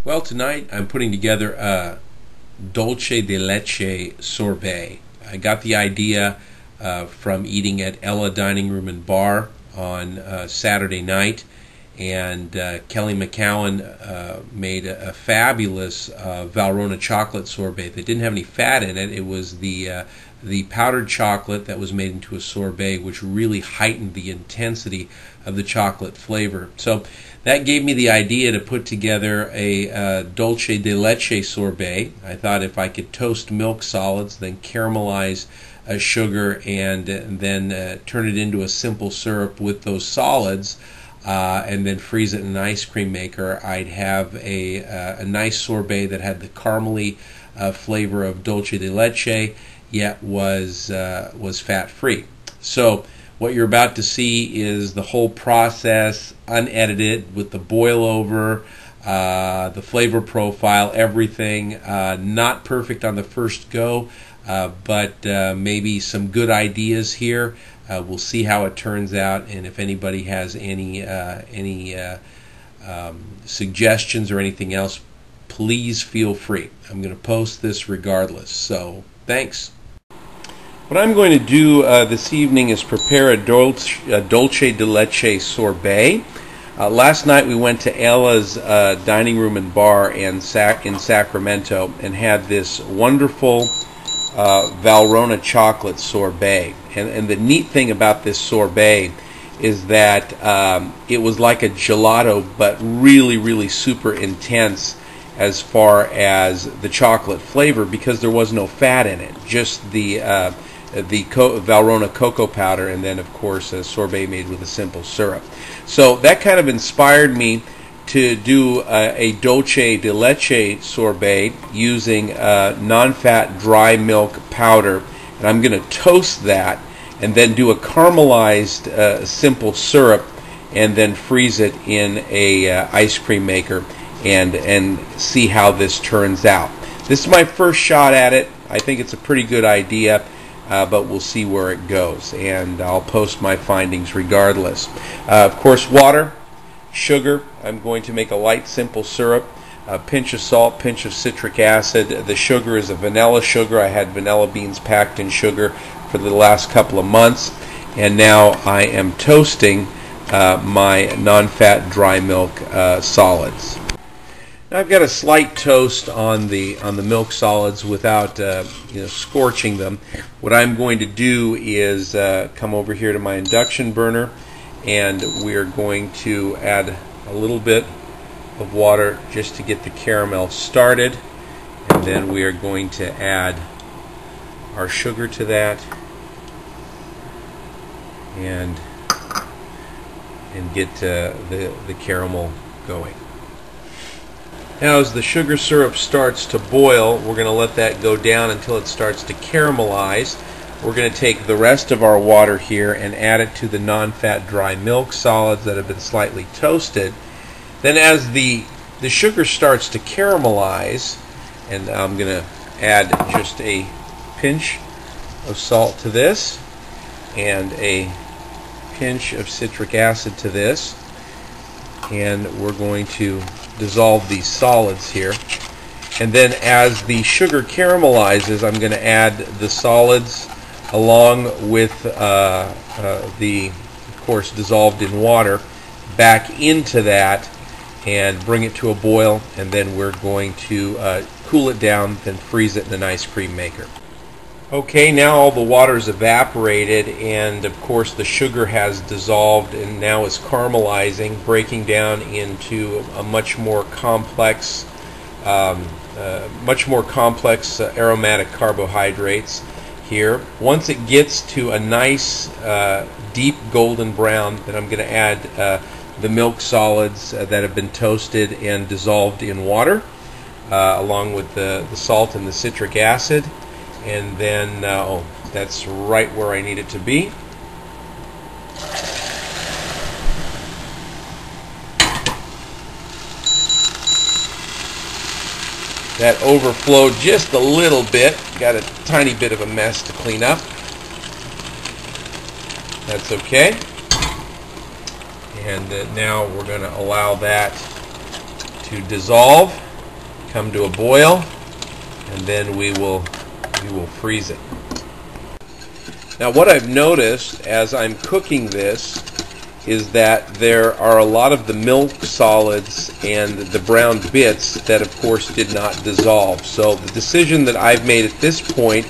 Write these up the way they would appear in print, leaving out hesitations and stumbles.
Well, tonight I'm putting together a Dulce de Leche Sorbet. I got the idea from eating at Ella Dining Room and Bar on Saturday night, and Kelly McCowan made a fabulous Valrhona chocolate sorbet that didn't have any fat in it. It was the powdered chocolate that was made into a sorbet, which really heightened the intensity of the chocolate flavor. So that gave me the idea to put together a Dulce de Leche sorbet. I thought if I could toast milk solids, then caramelize sugar, and then turn it into a simple syrup with those solids, and then freeze it in an ice cream maker, I'd have a nice sorbet that had the caramely flavor of Dulce de Leche, yet was fat-free. So what you're about to see is the whole process unedited, with the boil over, the flavor profile, everything. Not perfect on the first go, but maybe some good ideas here. We'll see how it turns out, and if anybody has any suggestions or anything else, please feel free. I'm going to post this regardless. So thanks. What I'm going to do this evening is prepare a Dulce de Leche sorbet. Last night we went to Ella's Dining Room and Bar in Sacramento and had this wonderful Valrhona chocolate sorbet. And the neat thing about this sorbet is that it was like a gelato, but really, really super intense as far as the chocolate flavor, because there was no fat in it, just the Valrhona cocoa powder, and then of course a sorbet made with a simple syrup. So that kind of inspired me to do a Dulce de Leche sorbet using non-fat dry milk powder, and I'm going to toast that and then do a caramelized simple syrup and then freeze it in a ice cream maker and see how this turns out. This is my first shot at it. I think it's a pretty good idea. But we'll see where it goes, and I'll post my findings regardless. Of course, water, sugar. I'm going to make a light, simple syrup. A pinch of salt, pinch of citric acid. The sugar is a vanilla sugar. I had vanilla beans packed in sugar for the last couple of months, and now I am toasting my non-fat dry milk solids. Now I've got a slight toast on the milk solids without scorching them. What I'm going to do is come over here to my induction burner, and we're going to add a little bit of water just to get the caramel started, and then we are going to add our sugar to that and get the caramel going. Now as the sugar syrup starts to boil, we're going to let that go down until it starts to caramelize. We're going to take the rest of our water here and add it to the non-fat dry milk solids that have been slightly toasted. Then as the sugar starts to caramelize, and I'm going to add just a pinch of salt to this and a pinch of citric acid to this, and we're going to dissolve these solids here. And then as the sugar caramelizes, I'm going to add the solids along with of course, dissolved in water back into that and bring it to a boil, and then we're going to cool it down, then freeze it in an ice cream maker. Okay, now all the water's evaporated, and of course the sugar has dissolved and now is caramelizing, breaking down into a much more complex aromatic carbohydrates here. Once it gets to a nice deep golden brown, then I'm going to add the milk solids that have been toasted and dissolved in water, along with the salt and the citric acid. And then, oh, that's right where I need it to be. That overflowed just a little bit. Got a tiny bit of a mess to clean up. That's okay. And now we're going to allow that to dissolve. come to a boil, and then we will freeze it. Now what I've noticed as I'm cooking this is that there are a lot of the milk solids and the brown bits that of course did not dissolve. So the decision that I've made at this point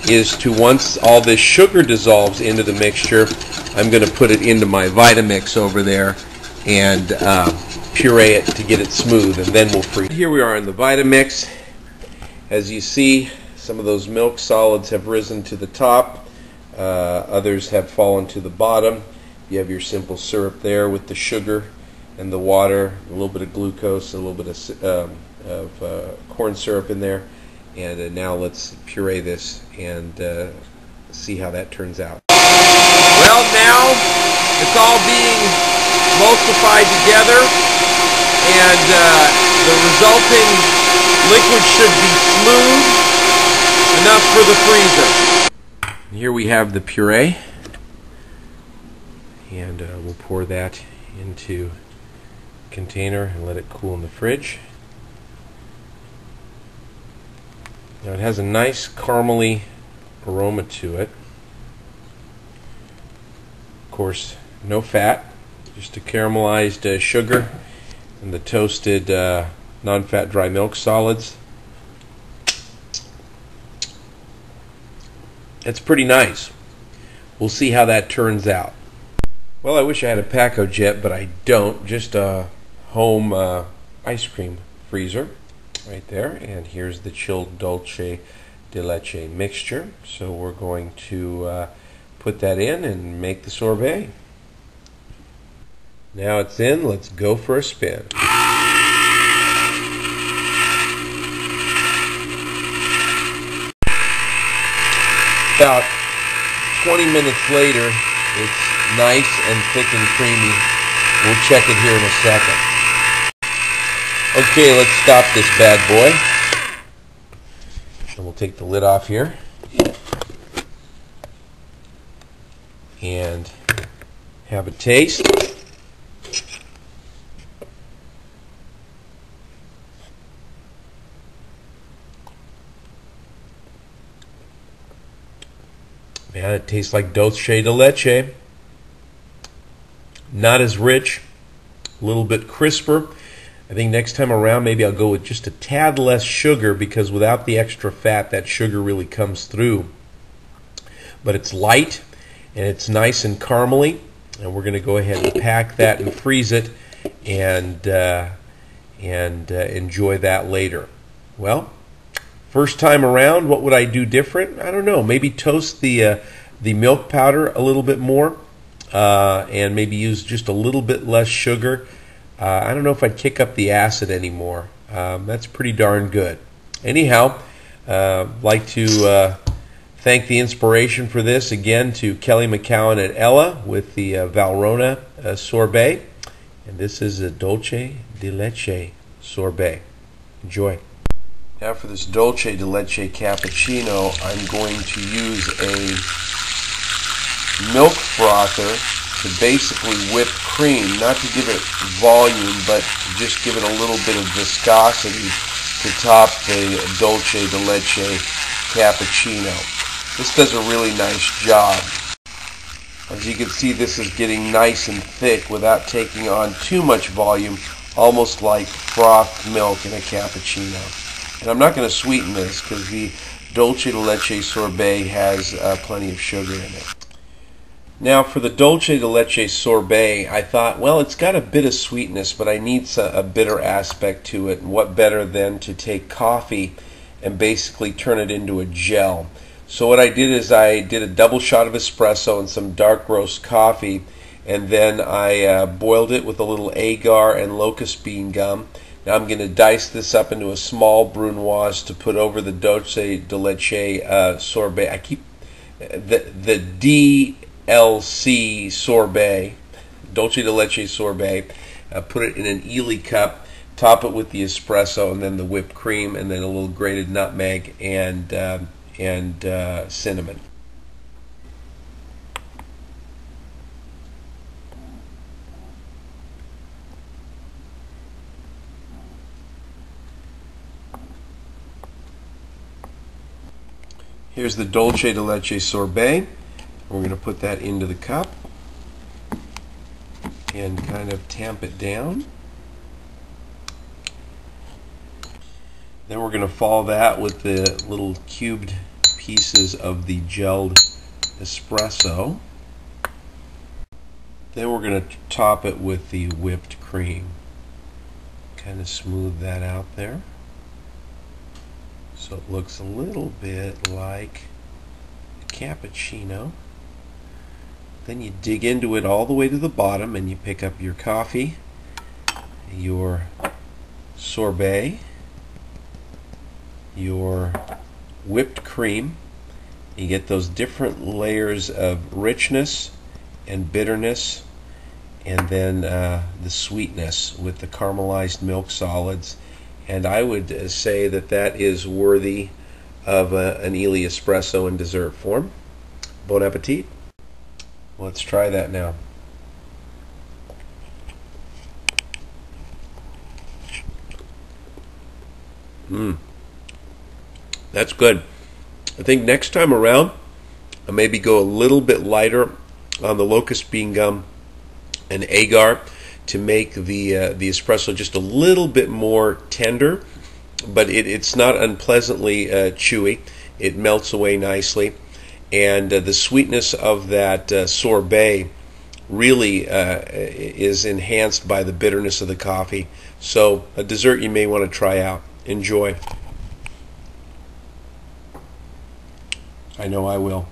is to, once all this sugar dissolves into the mixture, I'm going to put it into my Vitamix over there and puree it to get it smooth, and then we'll freeze. Here we are in the Vitamix. As you see, some of those milk solids have risen to the top, others have fallen to the bottom. You have your simple syrup there with the sugar and the water, a little bit of glucose, a little bit of corn syrup in there. And now let's puree this and see how that turns out. Well, now it's all being emulsified together, and the resulting liquid should be smooth enough for the freezer. Here we have the puree. And we'll pour that into a container and let it cool in the fridge. Now it has a nice caramely aroma to it. Of course, no fat, just a caramelized sugar and the toasted non-fat dry milk solids. It's pretty nice. We'll see how that turns out. Well, I wish I had a Pack-O-Jet, but I don't. Just a home ice cream freezer right there. And here's the chilled Dulce de Leche mixture. So we're going to put that in and make the sorbet. Now it's in, let's go for a spin. About 20 minutes later, it's nice and thick and creamy. We'll check it here in a second. Okay, let's stop this bad boy. And we'll take the lid off here. And have a taste. Man, it tastes like Dulce de Leche. Not as rich, a little bit crisper. I think next time around maybe I'll go with just a tad less sugar, because without the extra fat that sugar really comes through. But it's light and it's nice and caramely, and we're going to go ahead and pack that and freeze it and enjoy that later. Well, first time around, what would I do different? I don't know. Maybe toast the milk powder a little bit more. And maybe use just a little bit less sugar. I don't know if I'd kick up the acid anymore. That's pretty darn good. Anyhow, like to thank the inspiration for this again to Kelly McCowan at Ella with the Valrhona sorbet. And this is a Dulce de Leche sorbet. Enjoy. Now for this Dulce de Leche cappuccino, I'm going to use a milk frother to basically whip cream, not to give it volume, but just give it a little bit of viscosity to top the Dulce de Leche cappuccino. This does a really nice job. As you can see, this is getting nice and thick without taking on too much volume, almost like frothed milk in a cappuccino. And I'm not going to sweeten this because the Dulce de Leche sorbet has plenty of sugar in it. Now for the Dulce de Leche sorbet, I thought, well, it's got a bit of sweetness, but I need a bitter aspect to it. And what better than to take coffee and basically turn it into a gel. So what I did is I did a double shot of espresso and some dark roast coffee, and then I boiled it with a little agar and locust bean gum. Now I'm going to dice this up into a small brunoise to put over the Dulce de Leche sorbet. I keep the DLC sorbet, Dulce de Leche sorbet. Put it in an Ely cup, top it with the espresso, and then the whipped cream, and then a little grated nutmeg and cinnamon. Here's the Dulce de Leche Sorbet. We're going to put that into the cup and kind of tamp it down. Then we're going to follow that with the little cubed pieces of the gelled espresso. Then we're going to top it with the whipped cream. Kind of smooth that out there, so it looks a little bit like a cappuccino. Then you dig into it all the way to the bottom and you pick up your coffee, your sorbet, your whipped cream. You get those different layers of richness and bitterness, and then the sweetness with the caramelized milk solids. And I would say that that is worthy of an Ely espresso in dessert form. Bon appetit. Let's try that now. That's good. I think next time around I'll maybe go a little bit lighter on the locust bean gum and agar to make the espresso just a little bit more tender, but it's not unpleasantly chewy. It melts away nicely, and the sweetness of that sorbet really is enhanced by the bitterness of the coffee. So a dessert you may want to try out. Enjoy. I know I will.